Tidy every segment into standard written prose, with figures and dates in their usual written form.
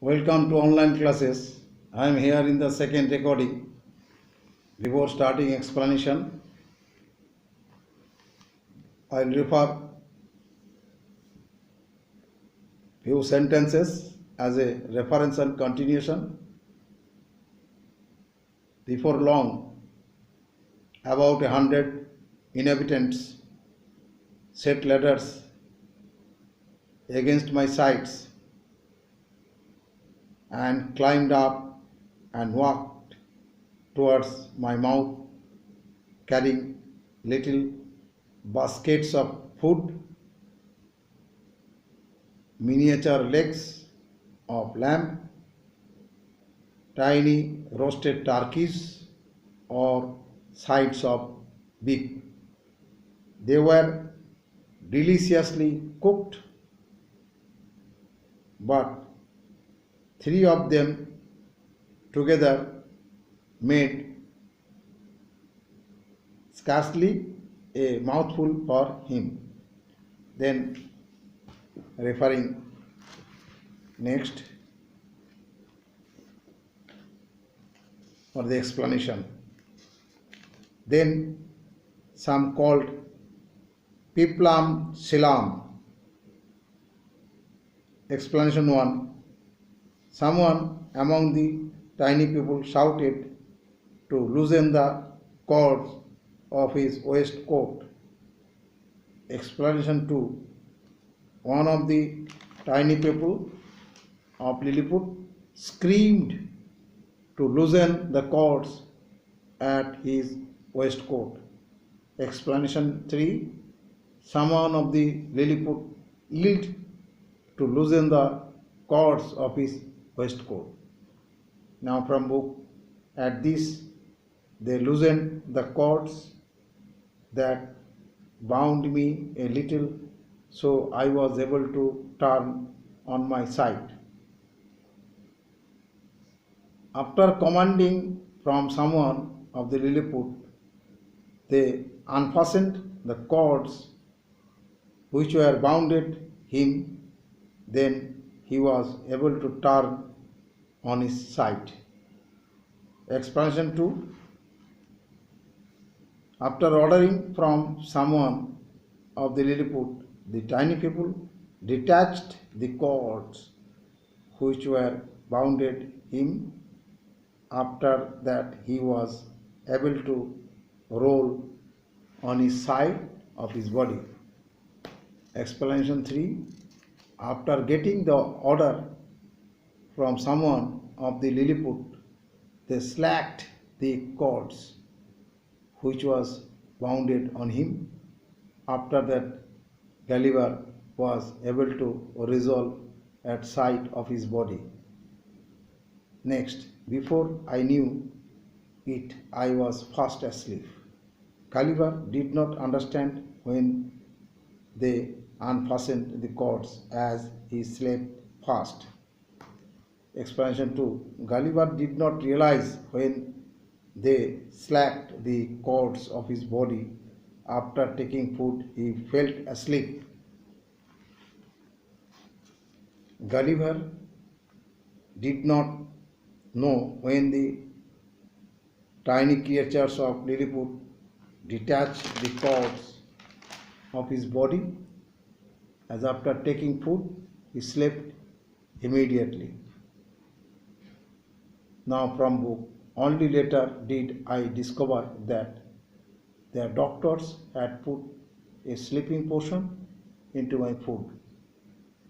Welcome to online classes. I am here in the second recording. Before starting explanation, I will refer few sentences as a reference and continuation. Before long, about 100 inhabitants set ladders against my sides and climbed up and walked towards my mouth carrying little baskets of food, miniature legs of lamb, tiny roasted turkeys or sides of beef. They were deliciously cooked, but three of them together made scarcely a mouthful for him. Then, referring next for the explanation. Then some called Piplam Silam. Explanation 1. Someone among the tiny people shouted to loosen the cords of his waistcoat. Explanation 2. One of the tiny people of Lilliput screamed to loosen the cords at his waistcoat. Explanation 3. Someone of the Lilliput yelled to loosen the cords of his waistcoat. Now from book. At this they loosened the cords that bound me a little, so I was able to turn on my side. After commanding from someone of the Lilliput, they unfastened the cords which were bounded him. Then he was able to turn on his side. Explanation 2. After ordering from someone of the Lilliput, the tiny people detached the cords which were bounded him. After that he was able to roll on his side of his body. Explanation 3. After getting the order from someone of the Lilliput, they slacked the cords which was bounded on him. After that, Gulliver was able to resolve at sight of his body. Next, before I knew it, I was fast asleep. Gulliver did not understand when they unfastened the cords as he slept fast. Explanation 2. Gulliver did not realize when they slacked the cords of his body. After taking food, he felt asleep. Gulliver did not know when the tiny creatures of Lilliput detached the cords of his body, as after taking food, he slept immediately. Now from book. Only later did I discover that their doctors had put a sleeping potion into my food.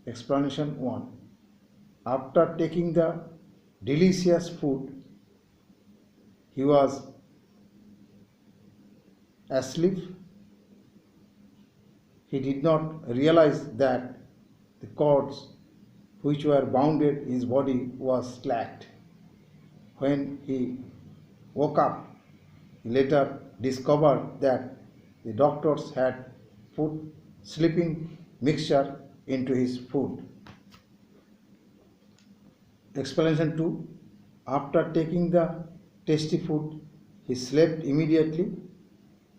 Explanation 1. After taking the delicious food, he was asleep. He did not realize that the cords which were bounded his body was slacked. When he woke up, he later discovered that the doctors had put sleeping mixture into his food. Explanation 2. After taking the tasty food, he slept immediately.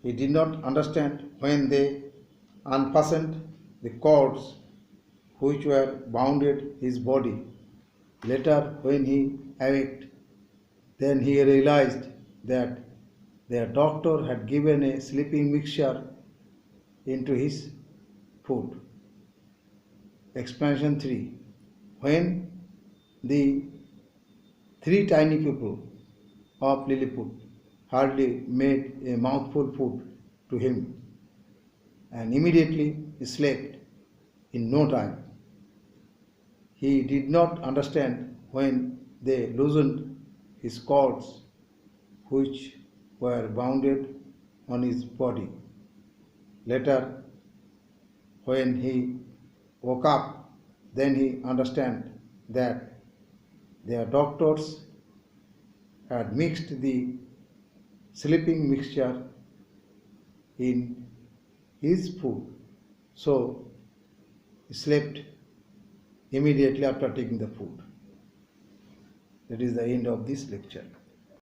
He did not understand when they unfastened the cords which were bounded his body. Later, when he awoke, then he realized that their doctor had given a sleeping mixture into his food. Expansion 3. When the three tiny people of Lilliput hardly made a mouthful food to him and immediately slept in no time. He did not understand when they loosened his cords, which were bounded on his body. Later, when he woke up, then he understood that their doctors had mixed the sleeping mixture in his food, so he slept immediately after taking the food. That is the end of this lecture.